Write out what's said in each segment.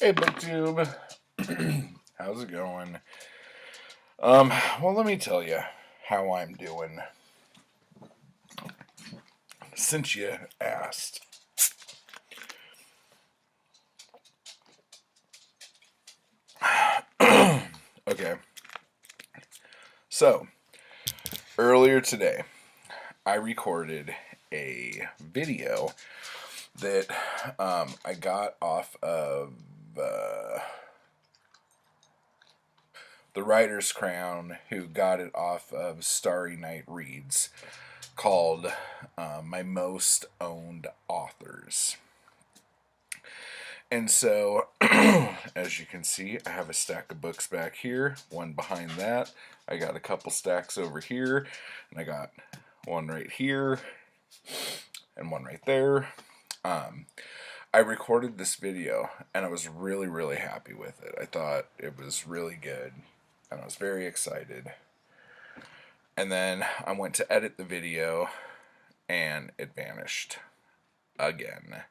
Hey, BookTube. How's it going? Well, let me tell you how I'm doing. Since you asked. Okay. So, earlier today, I recorded a video that I got off of the Writer's Crown, who got it off of Starry Night Reads, called My Most Owned Authors. And so, as you can see, I have a stack of books back here, one behind that. I got a couple stacks over here, and I got one right here, and one right there. I recorded this video, and I was really, really happy with it. I thought it was really good, and I was very excited. And then I went to edit the video, and it vanished again.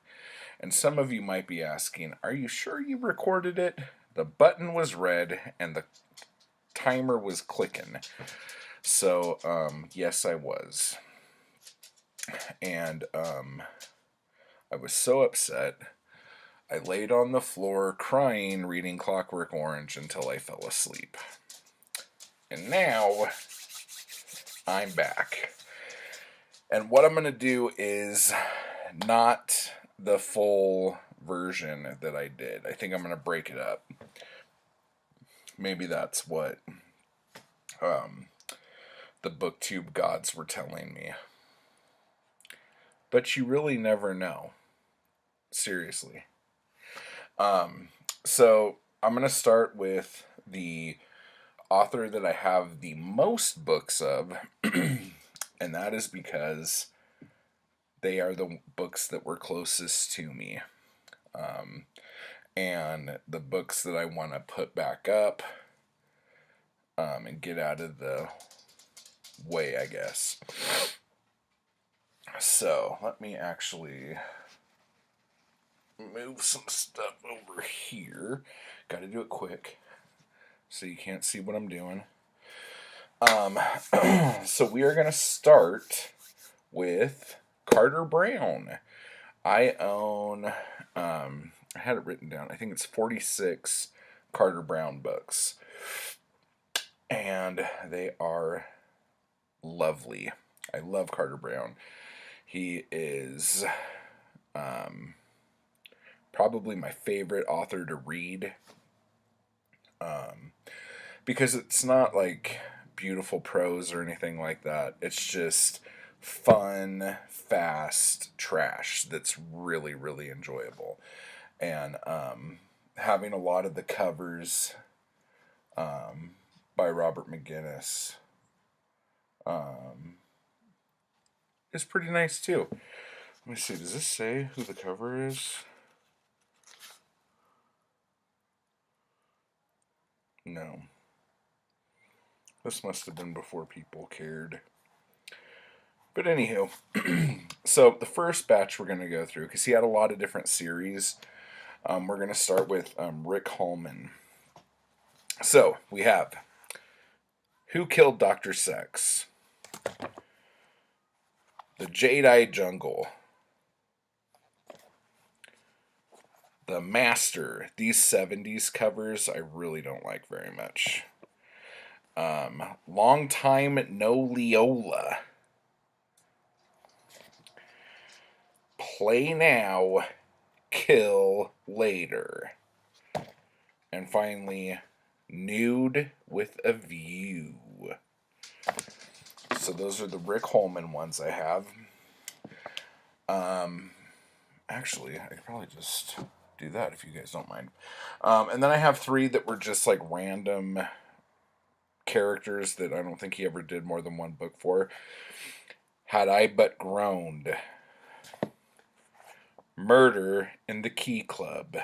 And some of you might be asking, are you sure you recorded it? The button was red and the timer was clicking. So, yes, I was. And I was so upset. I laid on the floor crying, reading Clockwork Orange until I fell asleep. And now I'm back. And what I'm going to do is not the full version that I did. I think I'm going to break it up. Maybe that's what the BookTube gods were telling me. But you really never know. Seriously. So I'm going to start with the author that I have the most books of, and that is because they are the books that were closest to me. And the books that I want to put back up and get out of the way, I guess. So, let me actually move some stuff over here. Got to do it quick so you can't see what I'm doing. So we are going to start with Carter Brown. I own, I had it written down, I think it's 46 Carter Brown books. And they are lovely. I love Carter Brown. He is probably my favorite author to read, because it's not like beautiful prose or anything like that. It's just fun, fast trash that's really, really enjoyable. And having a lot of the covers by Robert McGinnis is pretty nice too. Let me see, does this say who the cover is? No. This must have been before people cared. But anywho, so the first batch we're going to go through, because he had a lot of different series, we're going to start with Rick Holman. So, we have Who Killed Dr. Sex? The Jadeite Jungle. The Master. These 70s covers I really don't like very much. Long Time No Leola. Play Now, Kill Later. And finally, Nude with a View. So those are the Rick Holman ones I have. Actually, I could probably just do that if you guys don't mind. And then I have 3 that were just like random characters that I don't think he ever did more than one book for. Had I But Groaned. Murder in the Key Club.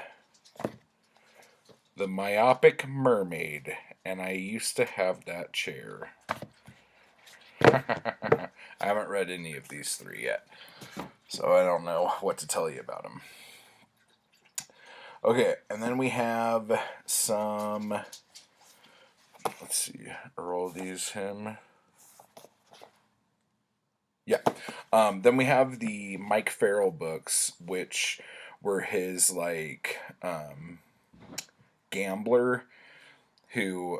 The Myopic Mermaid. And I used to have that chair. I haven't read any of these 3 yet, so I don't know what to tell you about them. Okay, and then we have some, let's see, are all these him? Yeah. Then we have the Mike Farrell books, which were his, like, gambler who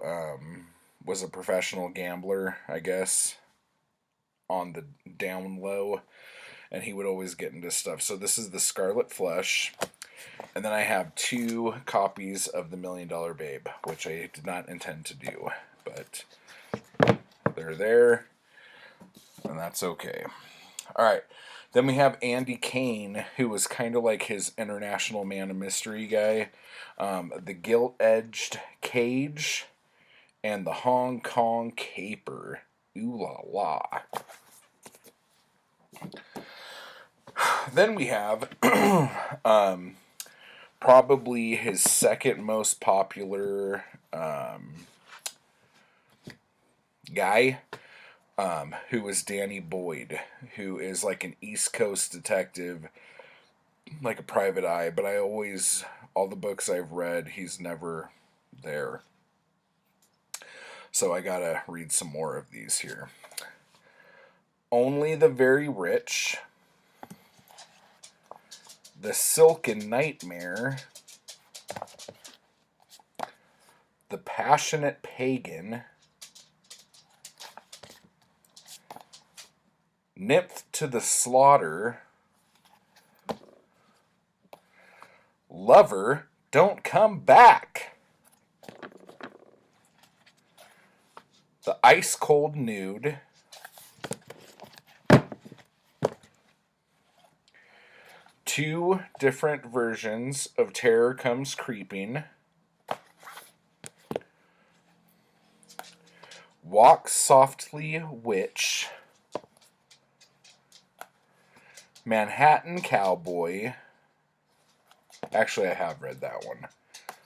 was a professional gambler, I guess, on the down low, and he would always get into stuff. So this is the Scarlet Flush, and then I have 2 copies of the $1 Million Babe, which I did not intend to do, but they're there, and that's okay. All right. Then we have Andy Kane, who was kind of like his International Man of Mystery guy. The Gilt-Edged Cage and the Hong Kong Caper. Ooh la la. Then we have probably his second most popular guy, who was Danny Boyd, who is like an East Coast detective, like a private eye, but all the books I've read, he's never there. So I gotta read some more of these here. Only the Very Rich, The Silken Nightmare, The Passionate Pagan, Nymph to the Slaughter, Lover, Don't Come Back, The Ice Cold Nude, Two different versions of Terror Comes Creeping, Walk Softly Witch, Manhattan Cowboy. Actually, I have read that one,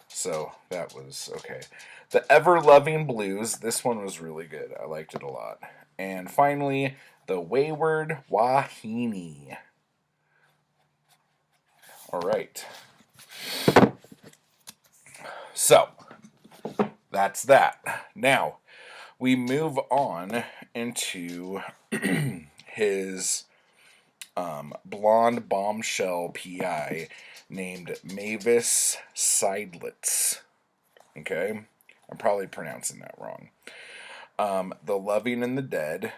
so that was okay. The Ever Loving Blues. This one was really good. I liked it a lot. And finally, The Wayward Wahine. All right. So, that's that. Now, we move on into his blonde bombshell PI named Mavis Seidlitz. Okay? I'm probably pronouncing that wrong. The Loving and the Dead,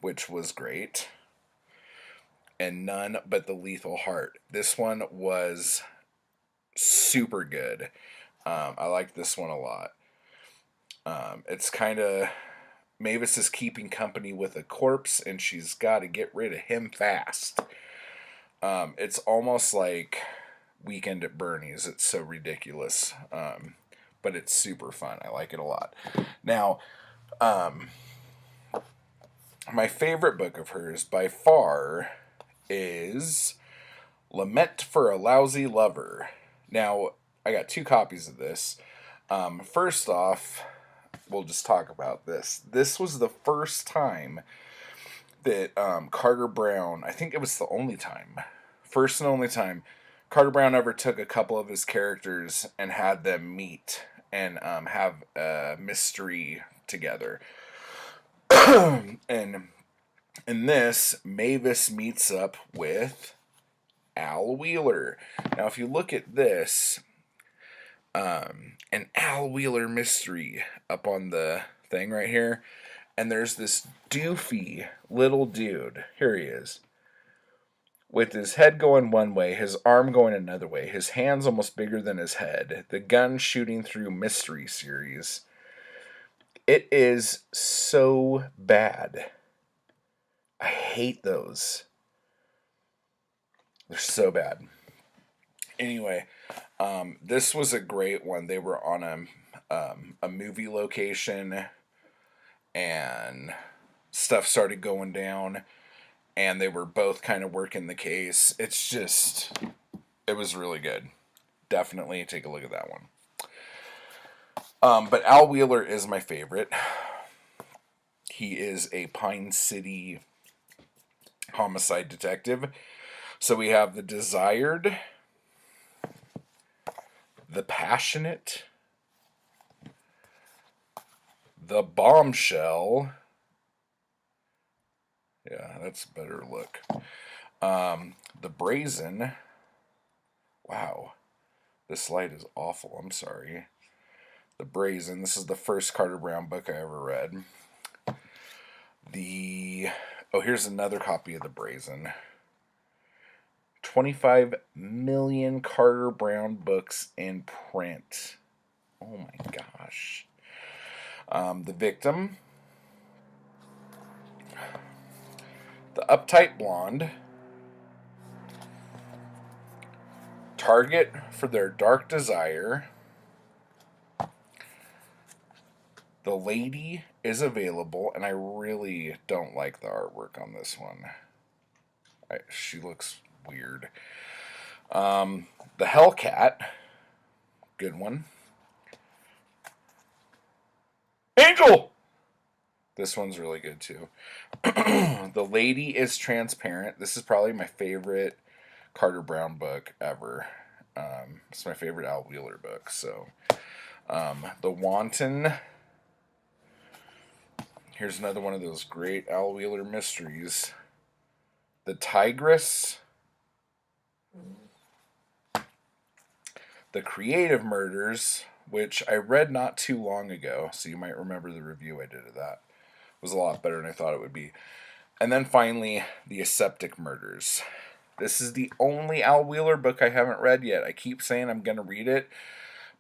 which was great. And None But the Lethal Heart. This one was super good. I like this one a lot. It's kind of, Mavis is keeping company with a corpse, and she's got to get rid of him fast. It's almost like Weekend at Bernie's. It's so ridiculous. But it's super fun. I like it a lot. Now, my favorite book of hers by far is Lament for a Lousy Lover. Now, I got 2 copies of this. First off, we'll just talk about this. This was the first time that Carter Brown, I think it was the only time, first and only time, Carter Brown ever took a couple of his characters and had them meet and have a mystery together. And in this, Mavis meets up with Al Wheeler. Now, if you look at this, an Al Wheeler mystery up on the thing right here, and there's this doofy little dude. Here he is. With his head going one way, his arm going another way, his hands almost bigger than his head, the gun shooting through mystery series. It is so bad. I hate those. They're so bad. Anyway, this was a great one. They were on a movie location, and stuff started going down, and they were both kind of working the case. It was really good. Definitely take a look at that one. But Al Wheeler is my favorite. He is a Pine City homicide detective. So we have The Desired, The Passionate, The Bombshell. Yeah, that's a better look. The Brazen. Wow, this light is awful. I'm sorry. The Brazen. This is the first Carter Brown book I ever read. Here's another copy of The Brazen. 25 million Carter Brown books in print. Oh my gosh. The Victim. The Uptight Blonde. Target for Their Dark Desire. The Lady is Available, and I really don't like the artwork on this one. She looks weird. The Hellcat, good one. Angel! This one's really good too. The Lady is Transparent. This is probably my favorite Carter Brown book ever. It's my favorite Al Wheeler book. So, The Wanton. Here's another one of those great Al Wheeler mysteries. The Tigress. The Creative Murders, which I read not too long ago, so you might remember the review I did of that. It was a lot better than I thought it would be. And then finally, The Aseptic Murders. This is the only Al Wheeler book I haven't read yet. I keep saying I'm going to read it,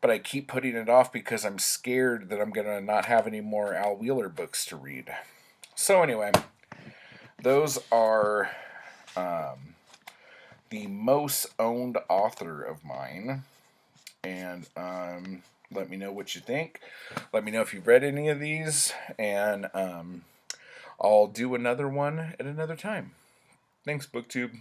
but I keep putting it off because I'm scared that I'm going to not have any more Al Wheeler books to read. So anyway, those are the most owned author of mine. And let me know what you think. Let me know if you've read any of these. And I'll do another one at another time. Thanks, BookTube.